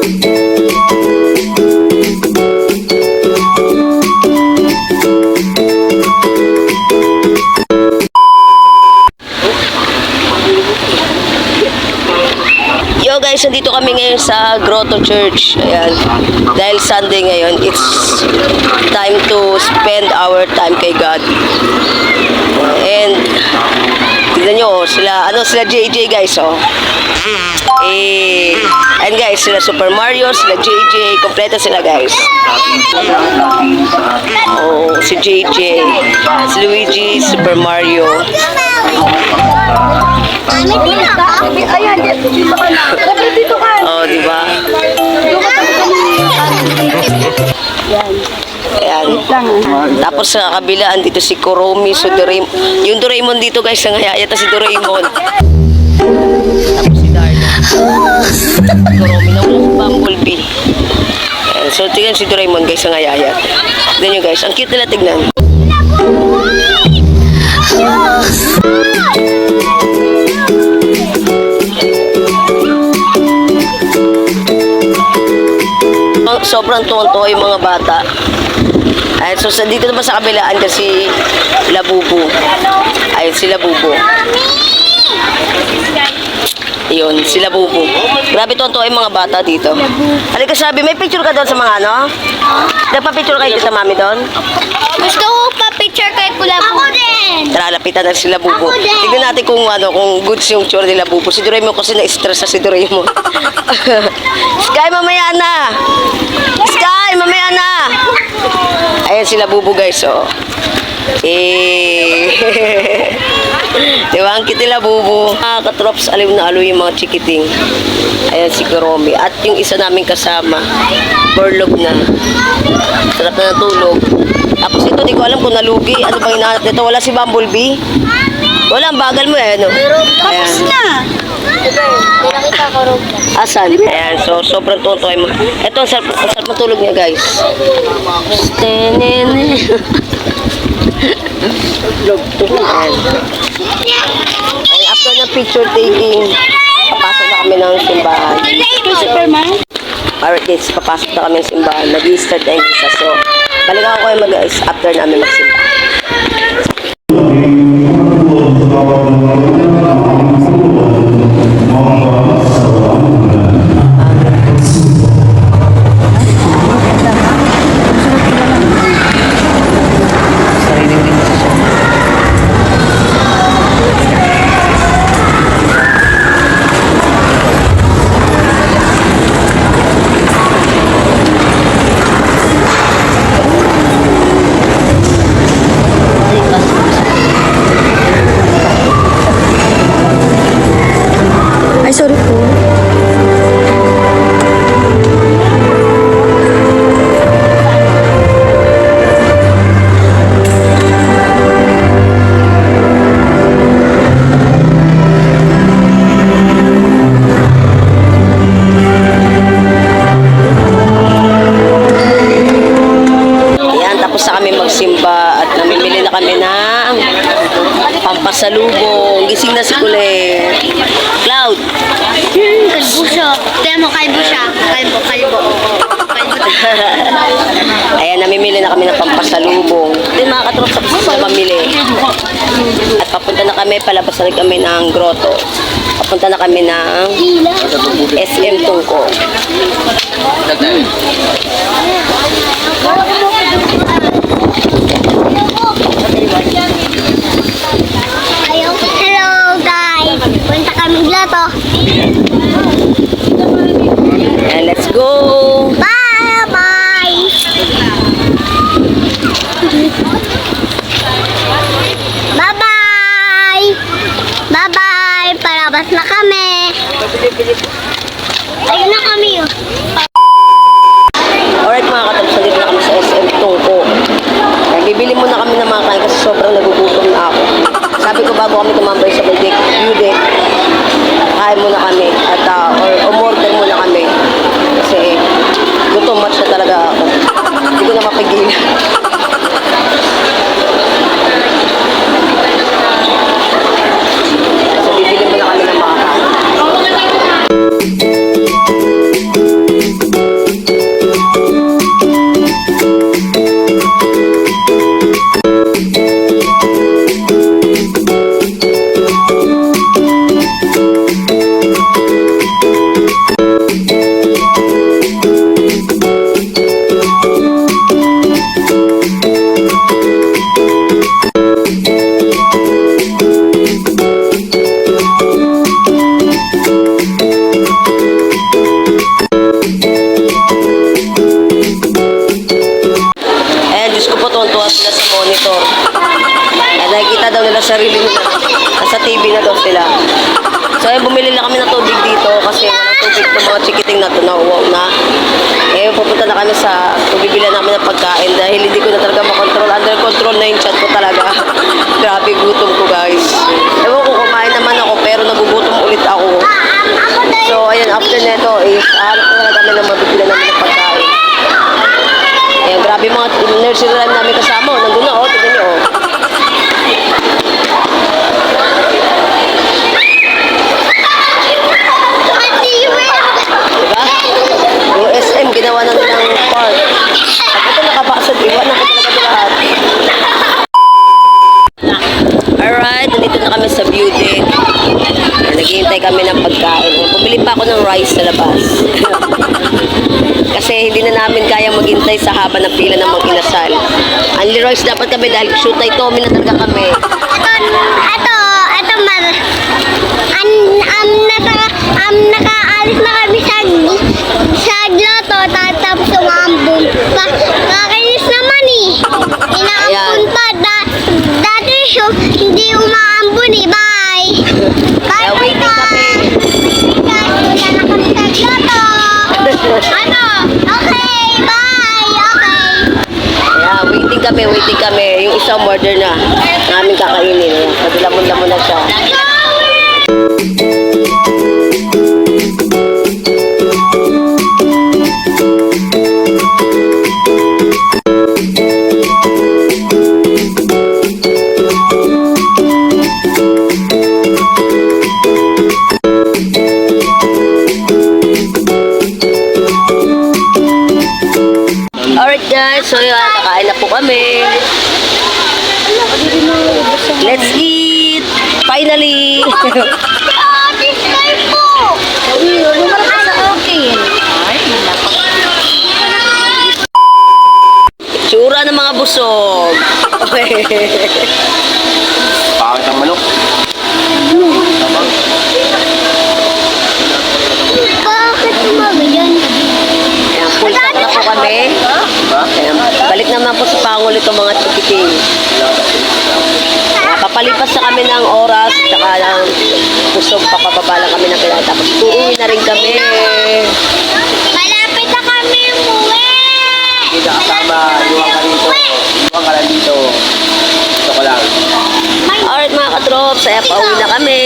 Yo guys, nandito kami ngayon sa Grotto Church. Ayan. Dahil Sunday ngayon, it's time to spend our time kay God. And tignan nyo, sila JJ guys, oh. And guys, sila Super Mario, sila JJ, kompleto sila guys. Oh, si JJ, si Luigi, Super Mario. Oh, di ba? Ayan. Tapos sa kabila, andito si Kuromi, so yung Doraemon dito guys, nangayayata si Doraemon. Tapos si Darla. Kuromi na wala si Bumblebee. Ayan. So tignan si Doraemon guys, nangayayat. Tignan nyo guys, ang cute nila tignan. Sobrang tuwang-tuwa yung mga bata. Ay, so dito naman sa kabila, andyan si Labubu. Ayun, si Labubu. Ayun, si Labubu. Grabe tuwang-tuwa yung mga bata dito. Halika sabi, may picture ka doon sa mga ano? Nagpa-picture kayo dito, mami doon? Gusto ko pa-picture kay Kuya Bubu. Ako din! Tara, lapitan na si Labubu. Ako din! Tignan natin kung goods yung tsura ni Labubu. Si Doraemon kasi na-stress na si Doraemon. Sky, mamaya na! Sky, mamaya na! Ayan si Labubu guys, oh. Diba, ang cute nila Bubu. Katrops, aliw na aliw yung mga chikiting. Ayan si Kuromi. At yung isa namin kasama, burlog na. Sarap na natulog. Tapos ito, di ko alam kung nalugi. Ano bang hinahanap nito? Wala si Bumblebee? Wala, ang bagal mo eh. No? Tapos na! Nakita ko rin. Asan? Ayan, so sobrang tuwa yung mga. Ito, ang sarap matulog niya guys. Ayan. Ay, after na picture taking, papasok na kami ng simbahan. Superman? Alright guys, papasok na kami ng simbahan. Nag-i-start na yung isa. So, balikan ko kayo mag-guys after namin magsimba. Ay, sorry po. Ayan, tapos na kami magsimba at namimili na kami ng pampasalubong. Gising na si Kulit. Cloud. Kalbo siya. Tignan mo, kalbo siya. Kalbo. Ayan, namimili na kami ng pampasalubong. Hindi mga katrops, tapos na mamili. At papunta na kami, palabas na rin kami ng grotto. Papunta na kami ng SM Tungko. Hello guys! Punta kami grotto. And let's go! Bye-bye! Bye-bye! Bye-bye! Palabas na kami! Ayun na kami yun. Alright mga katrops, nandito na kami sa SM Tungko. Bibili muna kami ng mga kain kasi sobrang nagugutom na ako. Sabi ko bago kami tumambay sa Budek, kain muna kami at or umorder muna kami. Kasi gutom much na talaga ako. Hindi ko na mapigilan. So bibili muna kami ng mga kain. itong mga chikiting na ito, nauwaw na. Eh, pupunta na kami sa bibili namin ng pagkain dahil hindi ko na talaga makontrol. Under control na yung chat ko talaga. Grabe gutom ko, guys. Ewan ko, kumain naman ako pero nagugutom ulit ako. So, ayan, after nito is hanap na talaga kami ng mabibili namin ng pagkain. Ayan, grabe mga nursery rhyme namin kasama. Nandun na, tignan niyo, Diba? Yung SM, ginawa na nilang park. At ito nakapasad, iwan na ko talaga lahat. Alright, nandito na kami sa beauty. Naghihintay kami ng pagkain. Bumili pa ako ng rice sa labas. Kasi hindi na namin kaya maghintay sa haba ng pila ng mga inasal. Only rice dapat kami dahil shoot ay Tommy na talaga kami. Ito, nakaalis na kami sa gloto, tapos umambun. Nakakainis naman eh. Inaambun pa. Dati hindi umaambun eh. Bye! Kaya waiting kami. Guys, wala na kami sa gloto. Ano? Okay, bye! Okay. Kaya waiting kami. Yung isang order na namin kakainin. Ayan, paglamon-lamon na siya. Alright guys, so yun, kakain na po kami. Let's eat! Finally! This time po! Lumalaki sa akin. Tsura ng mga busog. Pangit ang manok. Bakit tumabi yan? Ayan, full tank na po kami. Ayan, balik naman po sa Pangol itong mga chikiting. Papalipas na kami ng oras, tsaka ng busog, papababa lang kami ng kailangan. Tapos uuwi na rin kami. Malapit na kami umuwi! Hindi na kasama. Iwan ka dito. Iwan ka lang dito. Ito ko lang. Alright mga katrops, ay pauwi na kami.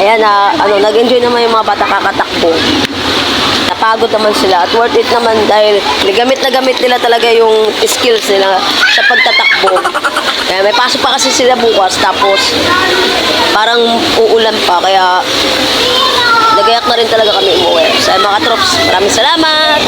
Ayan na, nag-enjoy naman yung mga bata kakatakbo. Napagod naman sila at worth it naman dahil gamit na gamit nila talaga yung skills nila sa pagtatakbo. Kaya may pasok pa kasi sila bukas tapos parang uulan pa kaya nagayak na rin talaga kami umuwi. So mga katrops, maraming salamat!